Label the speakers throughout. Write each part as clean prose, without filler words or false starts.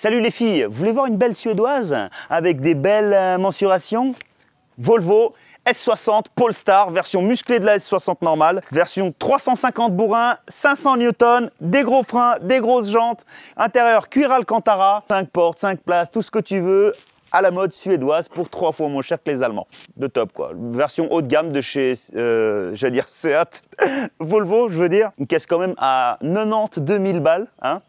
Speaker 1: Salut les filles, vous voulez voir une belle suédoise avec des belles mensurations? Volvo S60 Polestar, version musclée de la S60 normale, version 350 bourrins, 500 Newton, des gros freins, des grosses jantes, intérieur cuir Alcantara, 5 portes, 5 places, tout ce que tu veux, à la mode suédoise pour 3 fois moins cher que les Allemands. De top quoi. Version haut de gamme de chez, j'allais dire Seat, Volvo je veux dire. Une caisse quand même à 92 000 balles, hein.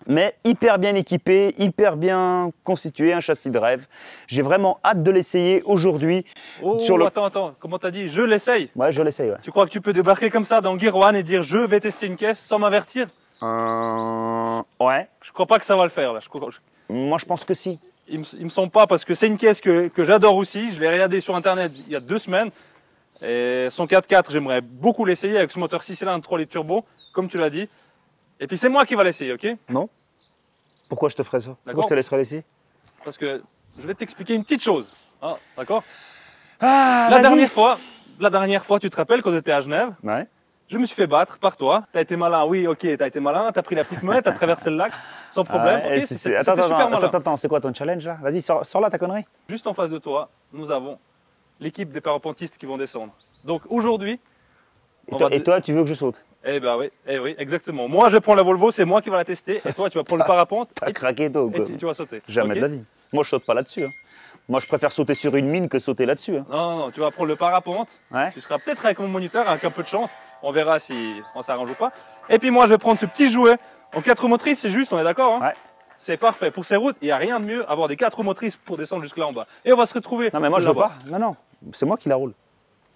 Speaker 1: Mais hyper bien équipé, hyper bien constitué, un châssis de rêve. J'ai vraiment hâte de l'essayer aujourd'hui.
Speaker 2: Oh, attends, comment t'as dit? Je l'essaye?
Speaker 1: Ouais, je l'essaye, ouais.
Speaker 2: Tu crois que tu peux débarquer comme ça dans Gear One et dire je vais tester une caisse sans m'avertir?
Speaker 1: Ouais.
Speaker 2: Je crois pas que ça va le faire là.
Speaker 1: Moi je pense que si.
Speaker 2: Il me semble pas parce que c'est une caisse que j'adore aussi. Je l'ai regardé sur internet il y a 2 semaines. Et son 4x4, j'aimerais beaucoup l'essayer avec ce moteur 6 cylindres 3 litres turbo, comme tu l'as dit. Et puis c'est moi qui va l'essayer, ok?
Speaker 1: Non. Pourquoi je te ferais ça? Pourquoi je te laisserais l'essayer?
Speaker 2: Parce que je vais t'expliquer une petite chose. Ah, d'accord?
Speaker 1: Ah,
Speaker 2: la dernière fois, tu te rappelles quand j'étais à Genève?
Speaker 1: Ouais.
Speaker 2: Je me suis fait battre par toi. T'as été malin, oui, ok, t'as été malin. T'as pris la petite monnaie, t'as traversé le lac sans problème.
Speaker 1: Ah,
Speaker 2: okay,
Speaker 1: attends, c'est quoi ton challenge là? Vas-y, sors là ta connerie.
Speaker 2: Juste en face de toi, nous avons l'équipe des parapentistes qui vont descendre. Donc aujourd'hui.
Speaker 1: Et toi, tu veux que je saute?
Speaker 2: Eh ben oui, exactement. Moi, je prends la Volvo, c'est moi qui va la tester. Et toi, tu vas prendre le parapente.
Speaker 1: T'as craqué toi ou quoi?
Speaker 2: Tu vas sauter.
Speaker 1: Jamais de la vie. Moi, je saute pas là-dessus. Hein. Moi, je préfère sauter sur une mine que sauter là-dessus. Hein.
Speaker 2: Non, tu vas prendre le parapente.
Speaker 1: Ouais.
Speaker 2: Tu seras peut-être avec mon moniteur, avec un peu de chance. On verra si on s'arrange ou pas. Et puis moi, je vais prendre ce petit jouet en 4 roues motrices, c'est juste, on est d'accord, hein? Ouais. C'est parfait. Pour ces routes, il n'y a rien de mieux avoir des 4 roues motrices pour descendre jusque là en bas. Et on va se retrouver.
Speaker 1: Non, mais moi, je veux pas. Non, c'est moi qui la roule.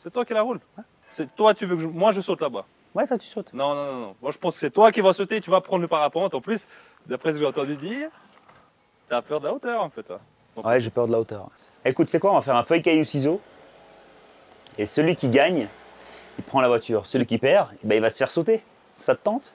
Speaker 2: C'est toi qui la roule. Ouais. C'est toi, tu veux que moi je saute là-bas.
Speaker 1: Ouais, toi, tu sautes.
Speaker 2: Non. Moi, je pense que c'est toi qui vas sauter, tu vas prendre le parapente. En plus, d'après ce que j'ai entendu dire, t'as peur de la hauteur, en fait, toi.
Speaker 1: Ouais, j'ai peur de la hauteur. Écoute, c'est quoi? On va faire un feuille, caillou, ciseaux. Et celui qui gagne, il prend la voiture. Celui qui perd, ben, il va se faire sauter. Ça te tente?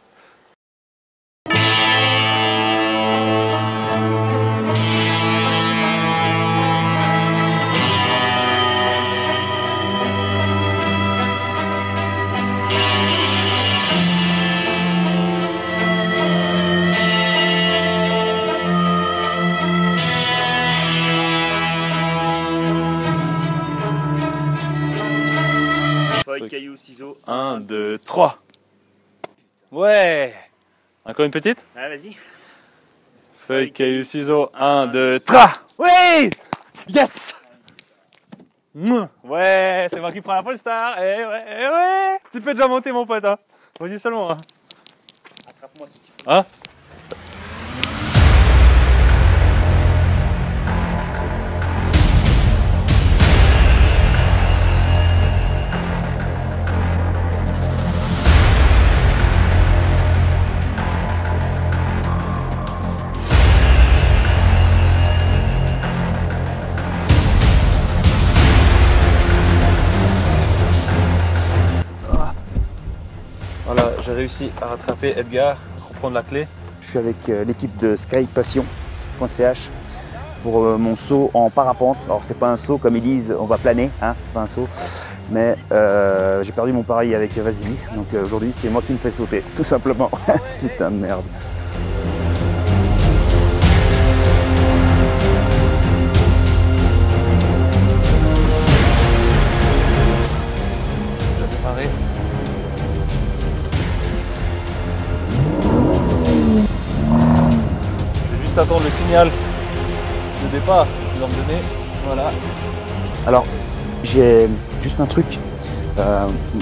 Speaker 1: Feuille, caillou, ciseaux.
Speaker 2: 1, 2, 3. Ouais. Encore une petite?
Speaker 1: Ah, vas-y.
Speaker 2: Feuille, caillou, ciseaux. 1, 2, 3. Oui! Yes! Ouais, c'est moi qui prends la Polestar. Ouais. Tu peux déjà monter, mon pote. Hein. Vas-y seulement. Hein.
Speaker 1: Attrape-moi si tu veux.
Speaker 2: Hein? Voilà, j'ai réussi à rattraper Edgar, reprendre la clé.
Speaker 1: Je suis avec l'équipe de skypassion.ch pour mon saut en parapente. Alors c'est pas un saut comme ils disent, on va planer, hein, c'est pas un saut. Mais j'ai perdu mon pari avec Vasily, donc aujourd'hui c'est moi qui me fais sauter, tout simplement. Putain de merde.
Speaker 2: Je vais démarrer. Je vais juste attendre le signal de départ qu'ils vont me donner. Voilà.
Speaker 1: Alors j'ai juste un truc.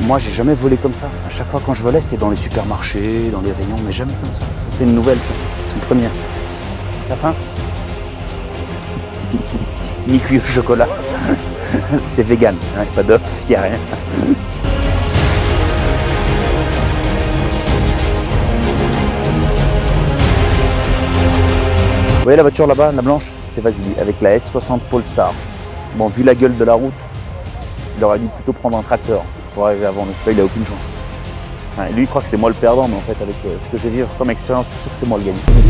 Speaker 1: Moi j'ai jamais volé comme ça. À chaque fois quand je volais c'était dans les supermarchés, dans les rayons, mais jamais comme ça. Ça c'est une nouvelle, ça. C'est une première. T'as faim? Ni cuit au chocolat. C'est vegan, hein, pas d'œuf, y a rien. Vous voyez la voiture là-bas, la blanche? C'est Vasily, avec la S60 Polestar. Bon, vu la gueule de la route, il aurait dû plutôt prendre un tracteur pour arriver avant nous. Il n'a aucune chance. Enfin, lui, il croit que c'est moi le perdant, mais en fait, avec ce que je vais vivre comme expérience, je suis sûr que c'est moi le gagnant. Je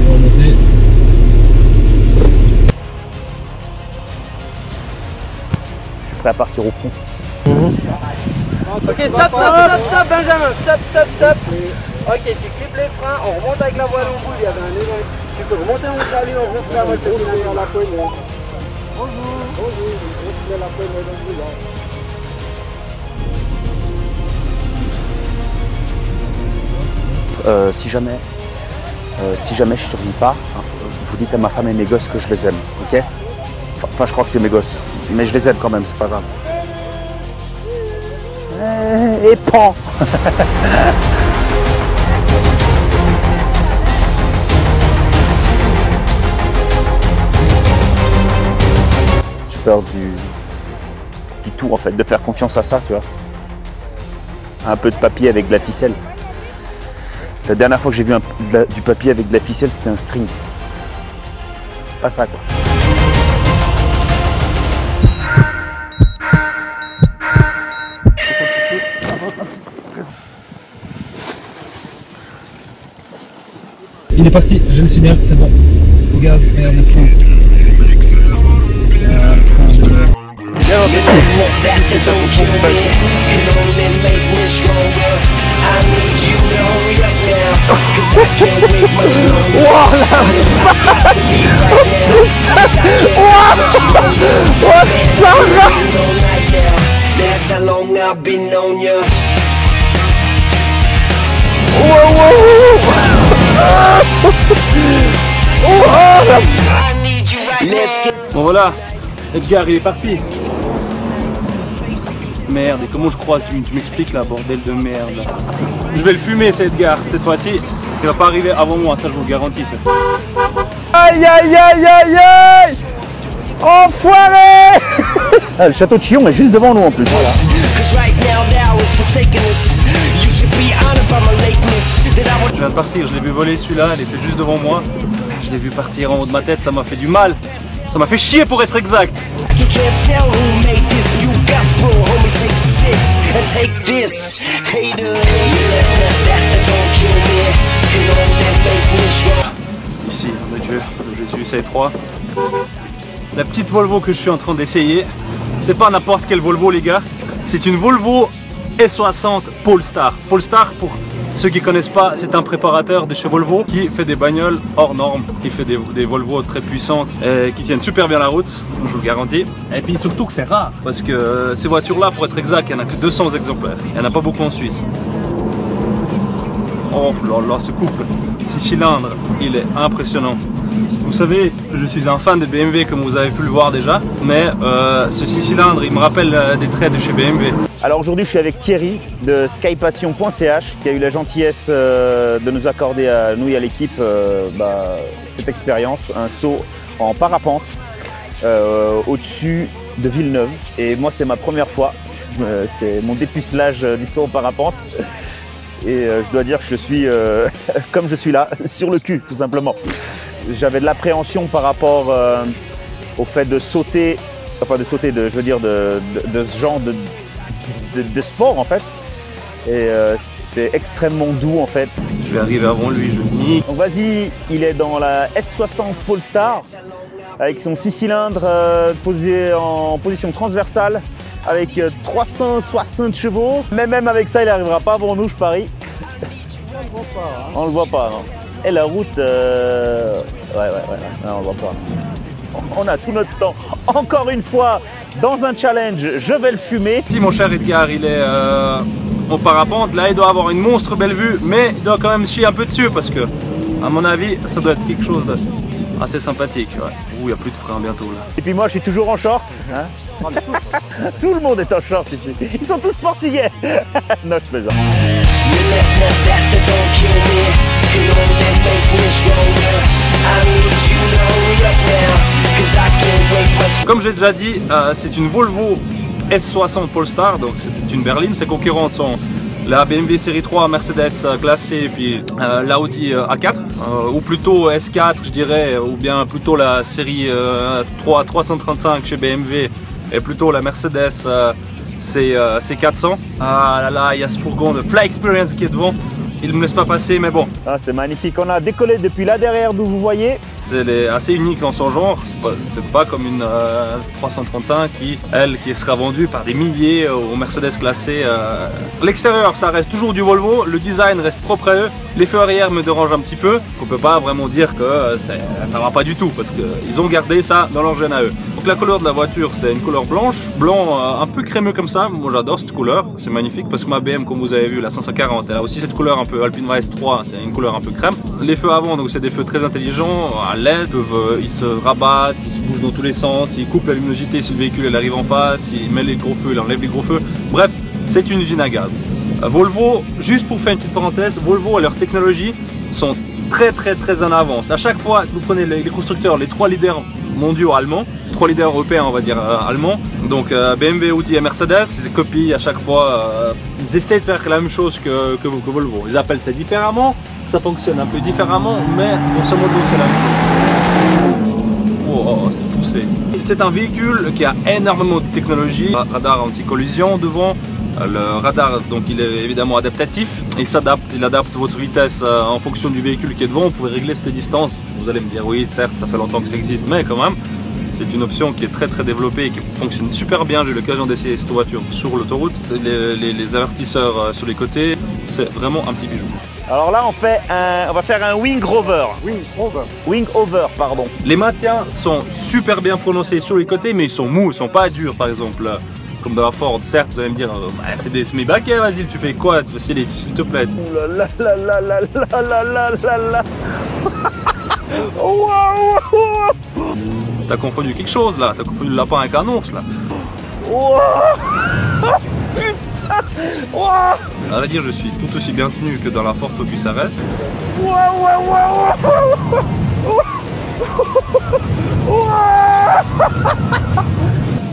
Speaker 1: suis prêt à partir au front.
Speaker 3: Ok, stop, Benjamin, stop. Ok, tu clips les freins, on remonte avec la voile au bout, il y avait un élan. Tu peux remonter en salut, on va faire votre tour à la poignée. Bonjour. Bonjour, on se met la poignée dans le boulot.
Speaker 1: Si jamais je survis pas, hein, vous dites à ma femme et mes gosses que je les aime, ok? Enfin, je crois que c'est mes gosses, mais je les aime quand même, c'est pas grave. Et pan. J'ai peur du tout en fait, de faire confiance à ça, tu vois. Un peu de papier avec de la ficelle. La dernière fois que j'ai vu du papier avec de la ficelle, c'était un string. Pas ça, quoi.
Speaker 4: Il est parti, je le signale, c'est bon. Au gaz, merde, le frein.
Speaker 2: Bon voilà, Edgar il est parti. Merde, et comment je crois, tu m'expliques là, bordel de merde. Je vais le fumer, c'est Edgar, cette fois-ci. Il va pas arriver avant moi, ça je vous le garantis. Ça.
Speaker 1: Aïe aïe aïe aïe aïe! Enfoiré! Ah, le château de Chillon est juste devant nous en plus. Voilà.
Speaker 2: Je viens de partir, je l'ai vu voler celui-là, il était juste devant moi. Je l'ai vu partir en haut de ma tête, ça m'a fait du mal. Ça m'a fait chier pour être exact. Ici, le Dieu, le Jésus, c'est 3. La petite Volvo que je suis en train d'essayer, c'est pas n'importe quelle Volvo les gars, c'est une Volvo S60 Polestar. Polestar, pour ceux qui connaissent pas, c'est un préparateur de chez Volvo qui fait des bagnoles hors normes, qui fait des Volvo très puissantes et qui tiennent super bien la route, je vous le garantis. Et puis surtout que c'est rare, parce que ces voitures-là, pour être exact, il n'y en a que 200 exemplaires. Il n'y en a pas beaucoup en Suisse. Oh là là, ce couple 6 cylindres, il est impressionnant. Vous savez, je suis un fan de BMW comme vous avez pu le voir déjà, mais ce 6 cylindres, il me rappelle des traits de chez BMW.
Speaker 1: Alors aujourd'hui, je suis avec Thierry de skypassion.ch qui a eu la gentillesse de nous accorder à nous et à l'équipe cette expérience, un saut en parapente au-dessus de Villeneuve. Et moi, c'est ma première fois, c'est mon dépucelage du saut en parapente. Et je dois dire que je suis, comme je suis là, sur le cul, tout simplement. J'avais de l'appréhension par rapport au fait de sauter, je veux dire, de ce genre de sport en fait. Et c'est extrêmement doux en fait.
Speaker 2: Je vais arriver avant lui, je le nique.
Speaker 1: Donc vas-y, il est dans la S60 Polestar avec son 6 cylindres posé en position transversale avec 360 chevaux. Mais même avec ça, il n'arrivera pas avant nous, je parie. On le voit pas, non. Et la route, ouais, non, on le voit pas. On a tout notre temps. Encore une fois, dans un challenge, je vais le fumer.
Speaker 2: Si mon cher Edgar, il est en parapente, là il doit avoir une monstre belle vue, mais il doit quand même chier un peu dessus parce que, à mon avis, ça doit être quelque chose d'assez sympathique. Ouais. Ouh, il n'y a plus de frein bientôt là.
Speaker 1: Et puis moi, je suis toujours en short. Hein. Tout le monde est en short ici. Ils sont tous portugais. Non, je plaisante.
Speaker 2: Comme j'ai déjà dit, c'est une Volvo S60 Polestar, donc c'est une berline. Ses concurrentes sont la BMW série 3, Mercedes classée, et puis la Audi A4, ou plutôt S4 je dirais, ou bien plutôt la série 335 chez BMW, et plutôt la Mercedes C400. Ah là là, il y a ce fourgon de Fly Experience qui est devant. il ne me laisse pas passer, mais bon.
Speaker 1: Ah, c'est magnifique. On a décollé depuis là derrière d'où vous voyez.
Speaker 2: Elle est assez unique en son genre, c'est pas comme une 335 qui sera vendue par des milliers aux Mercedes classés. L'extérieur, ça reste toujours du Volvo, le design reste propre à eux. Les feux arrière me dérangent un petit peu, on peut pas vraiment dire que ça va pas du tout, parce qu'ils ont gardé ça dans leur gène à eux. Donc la couleur de la voiture, c'est une couleur blanche, blanc un peu crémeux comme ça. Moi j'adore cette couleur, c'est magnifique, parce que ma BM, comme vous avez vu, la 540, elle a aussi cette couleur un peu Alpine Vice 3, c'est une couleur un peu crème. Les feux avant, donc c'est des feux très intelligents, à LED, ils se rabattent, ils se bougent dans tous les sens, ils coupent la luminosité si le véhicule elle arrive en face, ils mettent les gros feux, ils enlèvent les gros feux. Bref, c'est une usine à gaz. Volvo, juste pour faire une petite parenthèse, Volvo et leur technologie sont très en avance. À chaque fois, vous prenez les constructeurs, les 3 leaders mondiaux allemands, 3 leaders européens on va dire allemands, donc BMW, Audi et Mercedes, ils copient à chaque fois, ils essaient de faire la même chose que Volvo. Ils appellent ça différemment, ça fonctionne un peu différemment, mais grosso modo c'est la même chose. Oh, c'est poussé. C'est un véhicule qui a énormément de technologie, radar anti-collision devant. Le radar, donc il est évidemment adaptatif, il adapte votre vitesse en fonction du véhicule qui est devant. Vous pouvez régler cette distance. Vous allez me dire oui, certes, ça fait longtemps que ça existe, mais quand même, c'est une option qui est très développée et qui fonctionne super bien. J'ai eu l'occasion d'essayer cette voiture sur l'autoroute. Les avertisseurs sur les côtés, c'est vraiment un petit bijou.
Speaker 1: Alors là, on va faire un wing rover. Wing over, pardon.
Speaker 2: Les maintiens sont super bien prononcés sur les côtés, mais ils sont mous, ils sont pas durs, par exemple. Comme dans la Ford, certes, vous allez me dire, c'est des semi-baquets, vas-y, tu fais quoi, s'il te plaît.
Speaker 1: Oh là là là là là là là là là. Wow.
Speaker 2: T'as confondu quelque chose là, t'as confondu le lapin avec un ours là.
Speaker 1: Wow. Wow.
Speaker 2: À vrai dire, je suis tout aussi bien tenu que dans la Ford Focus RS.
Speaker 1: Wow, wow, wow, wow.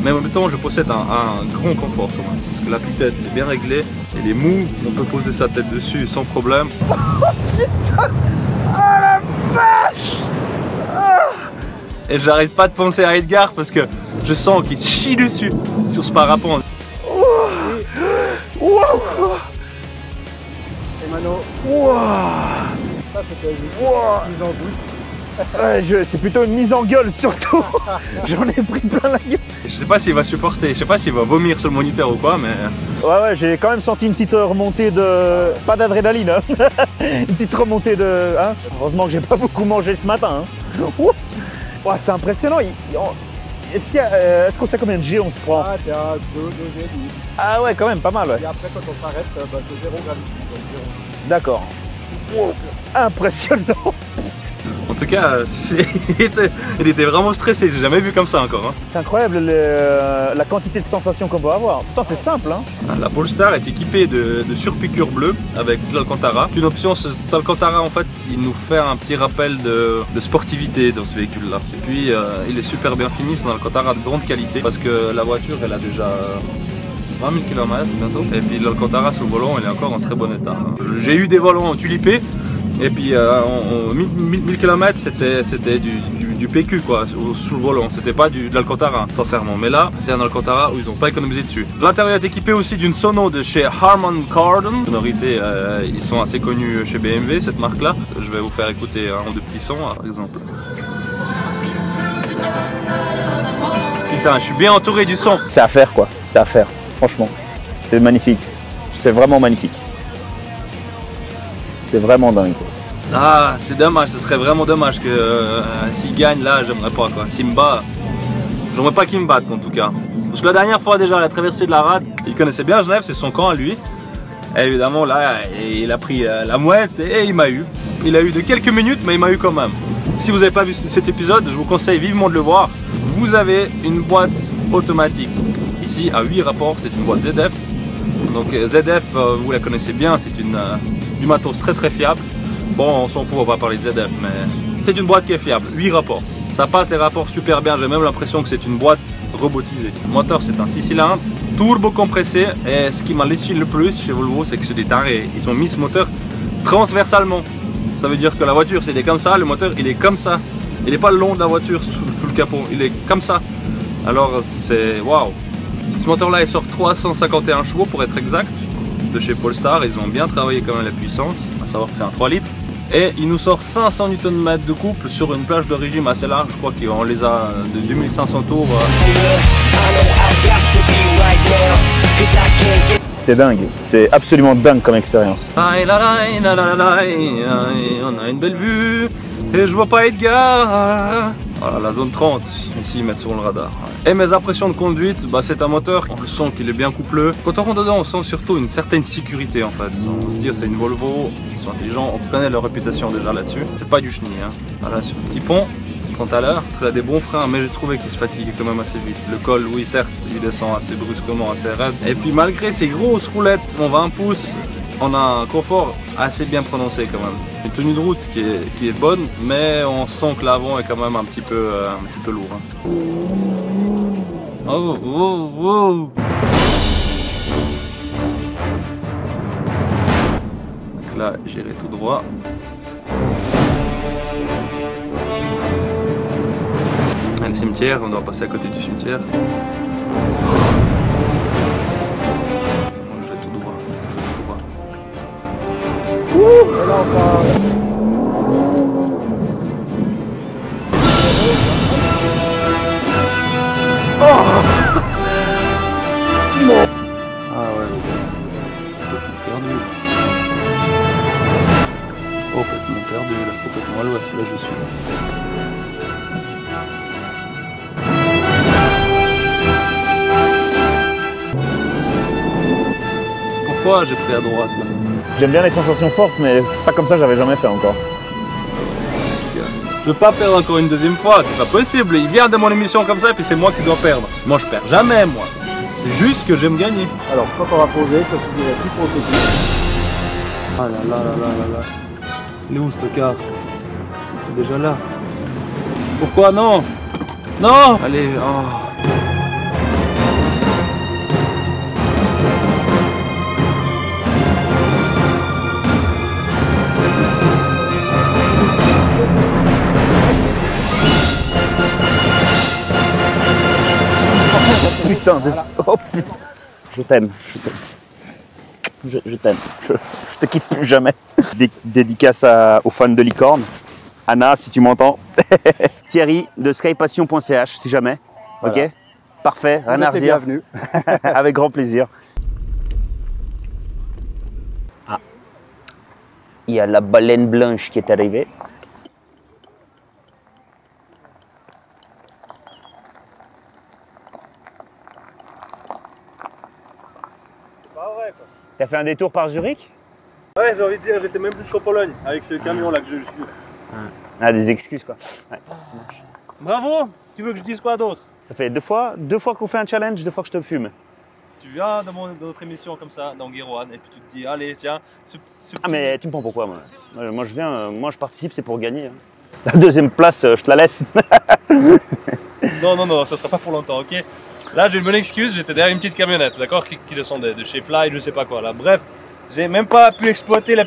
Speaker 2: Mais en même temps, je possède un grand confort quand même. Parce que la tête est bien réglée, elle est mou, on peut poser sa tête dessus sans problème.
Speaker 1: Putain. Oh la vache.
Speaker 2: Et j'arrête pas de penser à Edgar parce que je sens qu'il se chie dessus sur ce parapente.
Speaker 1: Wow.
Speaker 3: Et Mano,
Speaker 1: Wow.
Speaker 3: ça c'était juste
Speaker 1: Wow.
Speaker 3: mise en doute.
Speaker 1: C'est plutôt une mise en gueule surtout. J'en ai pris plein la gueule.
Speaker 2: Je sais pas s'il va supporter, je sais pas s'il va vomir sur le moniteur ou quoi, mais...
Speaker 1: Ouais, j'ai quand même senti une petite remontée de... Pas d'adrénaline, hein. Une petite remontée de... Hein. Heureusement que j'ai pas beaucoup mangé ce matin. Hein. Ouais, c'est impressionnant. Est-ce qu'on sait combien de G on se prend?
Speaker 3: Ah, t'es à 2 G.
Speaker 1: Ah ouais, quand même, pas mal. Ouais.
Speaker 3: Et après, quand on s'arrête, c'est 0 gravité.
Speaker 1: D'accord. Wow. Impressionnant.
Speaker 2: En tout cas, il était vraiment stressé, j'ai jamais vu comme ça encore. Hein.
Speaker 1: C'est incroyable la quantité de sensations qu'on peut avoir. Pourtant, c'est simple. Hein.
Speaker 2: La Polestar est équipée de surpiqûre bleue avec de l'Alcantara. Une option, cet Alcantara en fait, il nous fait un petit rappel de sportivité dans ce véhicule là. Et puis, il est super bien fini, c'est un Alcantara de grande qualité parce que la voiture, elle a déjà 20 000 km bientôt. Et puis l'Alcantara sur le volant, il est encore en très bon état. J'ai eu des volants tulipés. Et puis 1000 km c'était du PQ quoi, sous le volant, c'était pas de l'Alcantara sincèrement, mais là c'est un Alcantara où ils n'ont pas économisé dessus. L'intérieur est équipé aussi d'une sono de chez Harman Kardon. Sonorité, ils sont assez connus chez BMW cette marque là. Je vais vous faire écouter un ou deux petits sons par exemple. Putain, je suis bien entouré du son.
Speaker 1: C'est à faire quoi, c'est à faire, franchement. C'est magnifique, c'est vraiment magnifique. C'est vraiment dingue.
Speaker 2: Ah, c'est dommage, ce serait vraiment dommage que s'il gagne là, j'aimerais pas quoi. S'il me bat, j'aimerais pas qu'il me batte en tout cas. Parce que la dernière fois déjà, la traversée de la rade, il connaissait bien Genève, c'est son camp à lui. Et évidemment là, il a pris la mouette et il m'a eu. Il a eu de quelques minutes, mais il m'a eu quand même. Si vous n'avez pas vu cet épisode, je vous conseille vivement de le voir. Vous avez une boîte automatique. Ici, à 8 rapports, c'est une boîte ZF. Donc ZF, vous la connaissez bien, c'est du matos très fiable. Bon, on s'en fout, on va pas parler de ZF, mais c'est une boîte qui est fiable. 8 rapports. Ça passe les rapports super bien, j'ai même l'impression que c'est une boîte robotisée. Le moteur, c'est un 6 cylindres, turbo compressé. Et ce qui m'a laissé le plus chez Volvo, c'est que c'est des tarés. Ils ont mis ce moteur transversalement. Ça veut dire que la voiture, c'est comme ça, le moteur, il est comme ça. Il n'est pas le long de la voiture sous le capot, il est comme ça. Alors, c'est waouh. Ce moteur-là, il sort 351 chevaux pour être exact. de chez Polestar, ils ont bien travaillé quand même la puissance, à savoir que c'est un 3 litres. Et il nous sort 500 Nm de couple sur une plage de régime assez large, je crois qu'on les a de 2500 tours.
Speaker 1: C'est dingue, c'est absolument dingue comme expérience.
Speaker 2: On a une belle vue et je vois pas Edgar. Voilà la zone 30, ici ils mettent sur le radar. Et mes impressions de conduite, bah, c'est un moteur, on le sent qu'il est bien coupleux. Quand on rentre dedans, on sent surtout une certaine sécurité en fait. On se dit c'est une Volvo, ils sont intelligents, on connaît leur réputation déjà là-dessus. C'est pas du chenille, hein. Voilà, sur le petit pont, quant à l'heure, il a des bons freins, mais j'ai trouvé qu'il se fatiguait quand même assez vite. Le col, oui certes, il descend assez brusquement, assez raide. Et puis malgré ces grosses roulettes, on va 1 pouce, on a un confort assez bien prononcé quand même. Une tenue de route qui est bonne, mais on sent que l'avant est quand même un petit peu lourd. Hein. Oh, oh, oh. Donc là, j'irai tout droit. Le cimetière, on doit passer à côté du cimetière. Je vais tout droit.
Speaker 3: Et là, on part.
Speaker 2: Ah ouais, perdu. Complètement perdu, là, complètement à l'ouest, là je suis. Pourquoi j'ai pris à droite là?
Speaker 1: J'aime bien les sensations fortes, mais ça comme ça, j'avais jamais fait encore.
Speaker 2: Je peux pas perdre encore une deuxième fois, c'est pas possible. Il vient de mon émission comme ça et puis c'est moi qui dois perdre. Moi je perds jamais moi. C'est juste que j'aime gagner.
Speaker 3: Alors, quand on va poser, je te dirai tout pour le petit.
Speaker 2: Ah là là là là là là. Il est où ce car? C'est déjà là. Pourquoi non? Non! Allez, oh.
Speaker 1: Putain, oh putain. Je t'aime, je t'aime, je te quitte plus jamais. Dédicace aux fans de licorne. Anna, si tu m'entends. Thierry de skypassion.ch, si jamais. Voilà. Ok, parfait, rien à redire.
Speaker 3: Bienvenue.
Speaker 1: Avec grand plaisir. Ah, il y a la baleine blanche qui est arrivée. T'as fait un détour par Zurich?
Speaker 2: Ouais, j'ai envie de dire, j'étais même jusqu'en Pologne avec ce camion là que je suis.
Speaker 1: Ah, des excuses quoi. Ouais, ça marche.
Speaker 2: Bravo! Tu veux que je dise quoi d'autre?
Speaker 1: Ça fait deux fois qu'on fait un challenge, 2 fois que je te fume.
Speaker 2: Tu viens dans notre émission comme ça, dans Guérouane, et puis tu te dis, allez, tiens,
Speaker 1: Ah, mais tu me prends pourquoi moi? Moi je viens, moi je participe, c'est pour gagner. Hein. La deuxième place, je te la laisse.
Speaker 2: Non, ça sera pas pour longtemps, ok? Là, j'ai une bonne excuse, j'étais derrière une petite camionnette, d'accord, qui descendait de chez Fly, je sais pas quoi, là. Bref, j'ai même pas pu exploiter la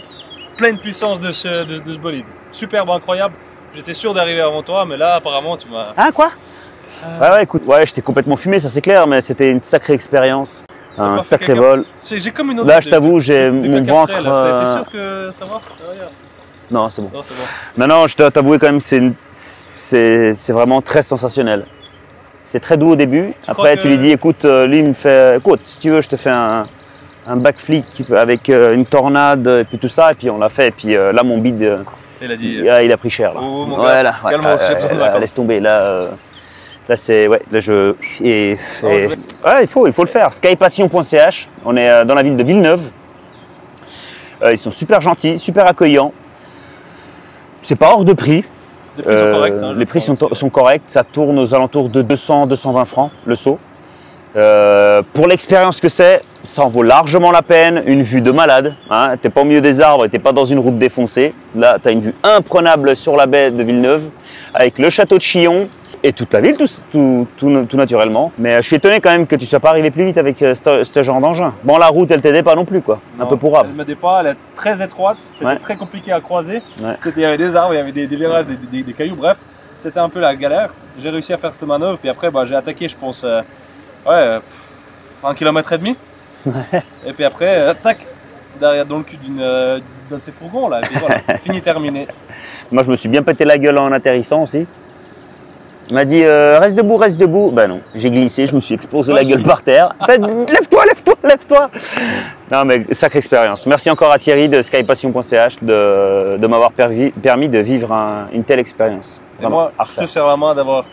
Speaker 2: pleine puissance de ce bolide. Superbe, incroyable. J'étais sûr d'arriver avant toi, mais là, apparemment, tu m'as...
Speaker 1: Hein, quoi? Ouais, écoute, ouais, j'étais complètement fumé, ça c'est clair, mais c'était une sacrée expérience. Un sacré vol.
Speaker 2: J'ai comme une autre...
Speaker 1: Là, je t'avoue, j'ai mon ventre...
Speaker 2: T'es sûr que ça va?
Speaker 1: Non, c'est bon.
Speaker 2: Non, c'est bon.
Speaker 1: Non, je dois t'avouer quand même que c'est vraiment très sensationnel. C'est très doux au début. Après, tu lui dis, écoute, lui, il me fait, écoute, si tu veux, je te fais un backflip avec une tornade et puis tout ça. Et puis on l'a fait. Et puis là, mon bide, il a pris cher. Là.
Speaker 2: Oh, mon gars,
Speaker 1: laisse tomber. Là, c'est, ouais, là, ouais, il faut le faire. Skypassion.ch. On est dans la ville de Villeneuve. Ils sont super gentils, super accueillants. C'est pas hors de prix. Les prix sont corrects, ça tourne aux alentours de 200-220 francs le saut. Pour l'expérience que c'est, ça en vaut largement la peine. Une vue de malade, hein. T'es pas au milieu des arbres, t'es pas dans une route défoncée. Là, tu as une vue imprenable sur la baie de Villeneuve, avec le château de Chillon et toute la ville, tout naturellement. Mais je suis étonné quand même que tu sois pas arrivé plus vite avec ce genre d'engin. Bon, la route, elle t'aidait pas non plus, quoi.
Speaker 2: Non,
Speaker 1: un peu pourrable.
Speaker 2: Elle m'aidait pas, elle est très étroite, c'était très compliqué à croiser. Ouais. Il y avait des arbres, il y avait des virages, des cailloux, bref. C'était un peu la galère. J'ai réussi à faire cette manœuvre, puis après, j'ai attaqué, je pense, 1,5 km. Et puis après, tac, derrière dans le cul d'un de ces fourgons là. Et puis voilà, fini terminé.
Speaker 1: Moi, je me suis bien pété la gueule en atterrissant aussi. Il m'a dit reste debout, reste debout. Ben non, j'ai glissé, je me suis explosé la gueule par terre. Lève-toi, lève-toi, lève-toi. Non mais sacrée expérience. Merci encore à Thierry de skypassion.ch de m'avoir permis de vivre une telle expérience.
Speaker 2: Et moi, je te serre la main d'avoir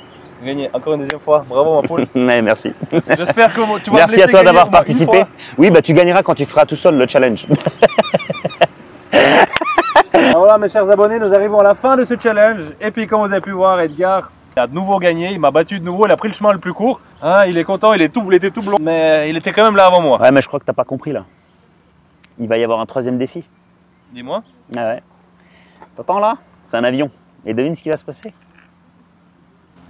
Speaker 2: gagné encore une deuxième fois. Bravo ma poule.
Speaker 1: Mais merci.
Speaker 2: J'espère que tu vas
Speaker 1: merci à toi d'avoir participé. Oui, bah tu gagneras quand tu feras tout seul le challenge.
Speaker 2: Alors voilà mes chers abonnés, nous arrivons à la fin de ce challenge. Et puis comme vous avez pu voir, Edgar a de nouveau gagné, il m'a battu de nouveau, il a pris le chemin le plus court. Hein, il est content, il était tout blond, mais il était quand même là avant moi.
Speaker 1: Ouais, mais je crois que t'as pas compris là. Il va y avoir un troisième défi.
Speaker 2: Dis-moi.
Speaker 1: Ah ouais. T'entends là? C'est un avion. Et devine ce qui va se passer.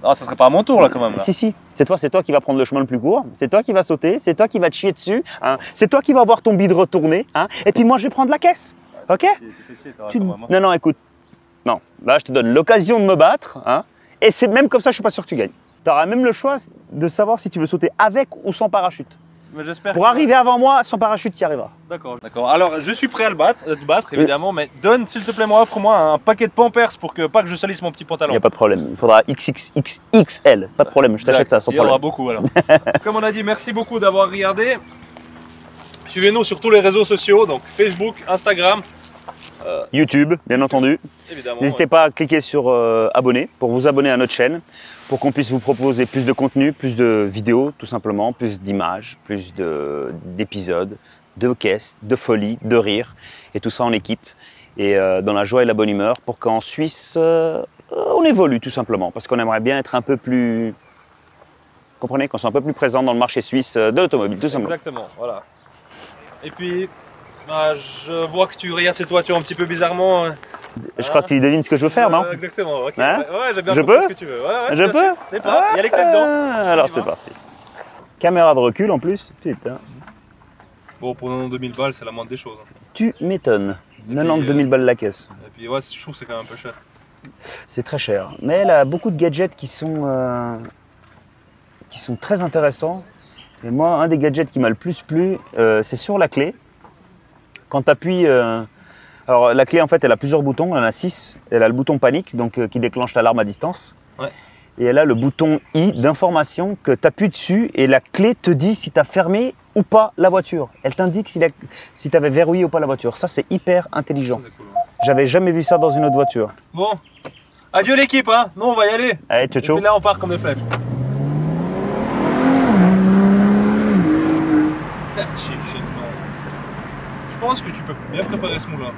Speaker 2: Ah, ça serait pas à mon tour là quand même. Là.
Speaker 1: Si, c'est toi qui va prendre le chemin le plus court, c'est toi qui va sauter, c'est toi qui va te chier dessus, hein. C'est toi qui va voir ton bide retourner, hein. Et puis moi je vais prendre la caisse. Ok? Non, écoute. Non, là je te donne l'occasion de me battre, hein. Et c'est même comme ça, je suis pas sûr que tu gagnes. Tu auras même le choix de savoir si tu veux sauter avec ou sans parachute.
Speaker 2: Mais j'espère.
Speaker 1: Pour arriver avant moi, sans parachute, tu y arriveras.
Speaker 2: D'accord. Alors, je suis prêt à te battre évidemment, mais donne, s'il te plaît, offre-moi un paquet de Pampers pour que pas que je salisse mon petit pantalon.
Speaker 1: Il n'y a pas de problème. Il faudra XXXL. Pas de problème, je t'achète ça sans problème.
Speaker 2: Il y aura beaucoup alors. Comme on a dit, merci beaucoup d'avoir regardé. Suivez-nous sur tous les réseaux sociaux, donc Facebook, Instagram.
Speaker 1: YouTube, bien entendu. N'hésitez pas à cliquer sur abonner pour vous abonner à notre chaîne, pour qu'on puisse vous proposer plus de contenu, plus de vidéos tout simplement, plus d'images, plus d'épisodes, de caisses, de folie, de rire, et tout ça en équipe, et dans la joie et la bonne humeur, pour qu'en Suisse, on évolue tout simplement, parce qu'on aimerait bien être un peu plus, comprenez, qu'on soit un peu plus présent dans le marché suisse de l'automobile, tout simplement.
Speaker 2: Exactement, voilà. Et puis, je vois que tu regardes cette voiture un petit peu bizarrement.
Speaker 1: Je crois que tu devines ce que je veux faire, non?
Speaker 2: Exactement, ok.
Speaker 1: Hein?
Speaker 2: Ouais, j'ai bien
Speaker 1: je
Speaker 2: compris
Speaker 1: peux
Speaker 2: ce que tu veux. Ouais,
Speaker 1: je peux
Speaker 2: il y a les clés dedans.
Speaker 1: Alors c'est parti. Caméra de recul en plus, putain.
Speaker 2: Bon, pour 92 000 balles, c'est la moindre des choses.
Speaker 1: Tu m'étonnes. 92 000 balles la caisse.
Speaker 2: Et puis ouais, je trouve que c'est quand même un peu cher.
Speaker 1: C'est très cher. Mais elle a beaucoup de gadgets qui sont très intéressants. Et moi, un des gadgets qui m'a le plus plu, c'est sur la clé. Quand tu appuies... alors la clé en fait elle a plusieurs boutons, elle en a 6. Elle a le bouton panique donc qui déclenche l'alarme à distance.
Speaker 2: Ouais.
Speaker 1: Et elle a le bouton I d'information que tu appuies dessus et la clé te dit si tu as fermé ou pas la voiture. Elle t'indique si tu avais verrouillé ou pas la voiture. Ça c'est hyper intelligent. Cool, ouais. J'avais jamais vu ça dans une autre voiture.
Speaker 2: Bon, adieu l'équipe, hein. Nous on va y aller.
Speaker 1: Allez, ciao, ciao.
Speaker 2: Et puis là on part comme des flèches. Je pense que tu peux bien préparer ce moulin.